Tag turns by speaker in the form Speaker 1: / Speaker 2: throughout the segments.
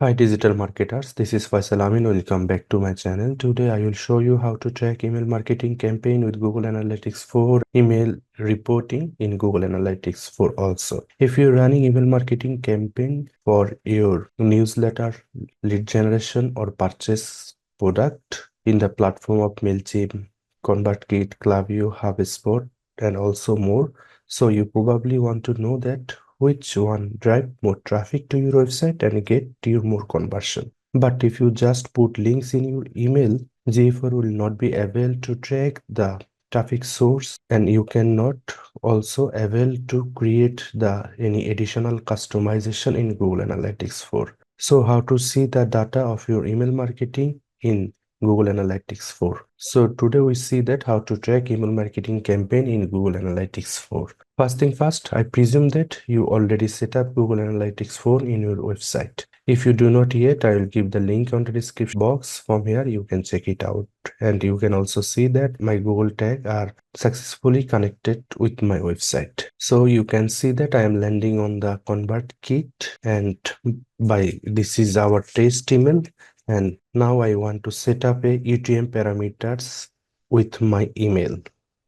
Speaker 1: Hi digital marketers, this is Faisal Amin. Welcome back to my channel. Today I will show you how to track email marketing campaign with Google Analytics 4 email reporting in Google Analytics 4 also. If you're running email marketing campaign for your newsletter, lead generation or purchase product in the platform of MailChimp, ConvertKit, Klaviyo, HubSpot and also more. So you probably want to know that which one drive more traffic to your website and get you more conversion. But if you just put links in your email, GFR will not be able to track the traffic source, and you cannot also able to create the any additional customization in Google Analytics 4. So how to see the data of your email marketing in Google Analytics 4. So today we see that how to track email marketing campaign in Google Analytics 4. First thing first, I presume that you already set up Google Analytics 4 in your website. If you do not yet, I will give the link on the description box. From here, you can check it out. And you can also see that my Google tag are successfully connected with my website. So you can see that I am landing on the ConvertKit, and this is our test email. And now I want to set up a UTM parameters with my email.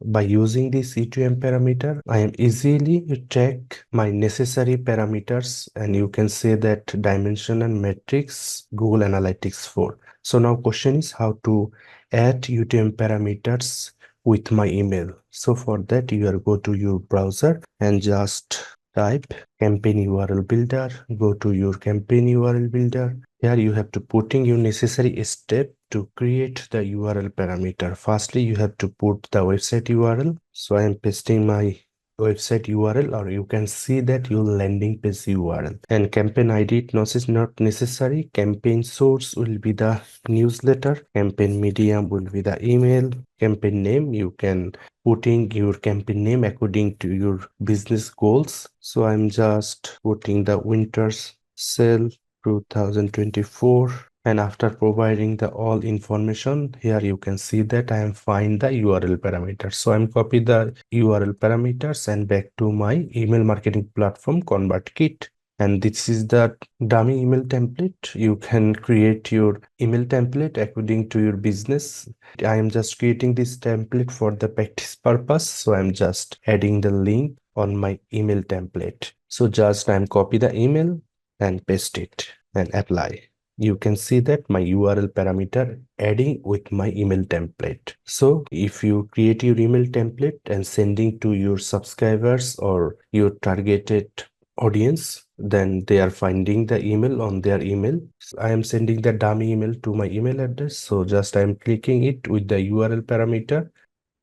Speaker 1: By using this UTM parameter, I am easily track my necessary parameters, and you can say that dimension and metrics Google Analytics 4. So now question is how to add UTM parameters with my email. So for that, you are go to your browser and just type campaign URL builder. Go to your campaign URL builder. Here you have to put in your necessary step to create the URL parameter. Firstly, you have to put the website URL. So I am pasting my website URL, or you can see that your landing page URL. And campaign ID is not necessary. Campaign source will be the newsletter. Campaign medium will be the email. Campaign name, you can put in your campaign name according to your business goals. So I'm just putting the winter's sale 2024, and after providing the all information, here you can see that I am find the URL parameters. So I'm copy the URL parameters and back to my email marketing platform ConvertKit. And this is the dummy email template. You can create your email template according to your business. I am just creating this template for the practice purpose. So I'm just adding the link on my email template. So just I'm copy the email and paste it and apply. You can see that my URL parameter adding with my email template. So if you create your email template and sending to your subscribers or your targeted audience, then they are finding the email on their email. I am sending the dummy email to my email address. So just I am clicking it with the URL parameter,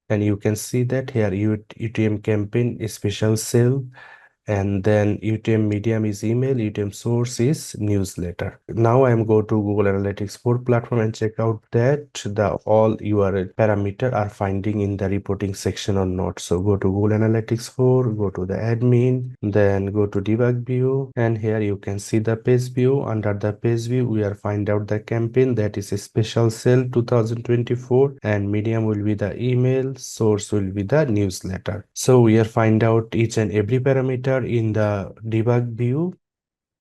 Speaker 1: and you can see that here UTM campaign is special sale, and then UTM medium is email, UTM source is newsletter. Now I'm go to Google Analytics 4 platform and check out that the all URL parameter are finding in the reporting section or not. So go to Google Analytics 4, go to the admin, then go to debug view, and here you can see the page view. Under the page view, we are find out the campaign that is a special sale 2024, and medium will be the email, source will be the newsletter. So we are find out each and every parameter in the debug view.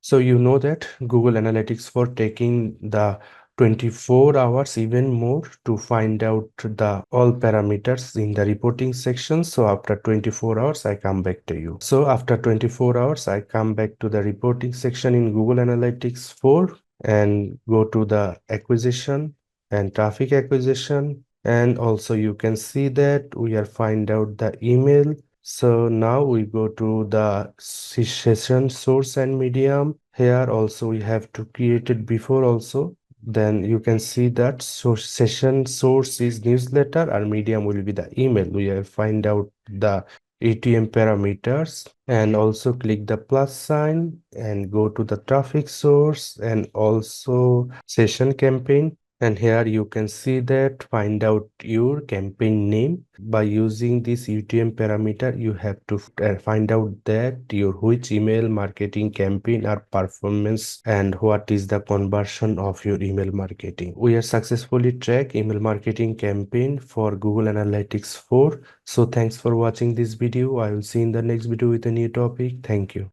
Speaker 1: So you know that Google Analytics for taking the 24 hours even more to find out the all parameters in the reporting section. So after 24 hours, I come back to you. So after 24 hours, I come back to the reporting section in Google Analytics 4 and go to the acquisition and traffic acquisition. And also you can see that we are find out the email. So now we go to the session source and medium. Here also we have to create it before also. Then you can see that session source is newsletter, or medium will be the email. We have find out the ATM parameters, and also click the plus sign and go to the traffic source and also session campaign. And here you can see that find out your campaign name. By using this UTM parameter, you have to find out that your which email marketing campaign are performance and what is the conversion of your email marketing. We are successfully track email marketing campaign for Google Analytics 4. So thanks for watching this video. I will see you in the next video with a new topic. Thank you.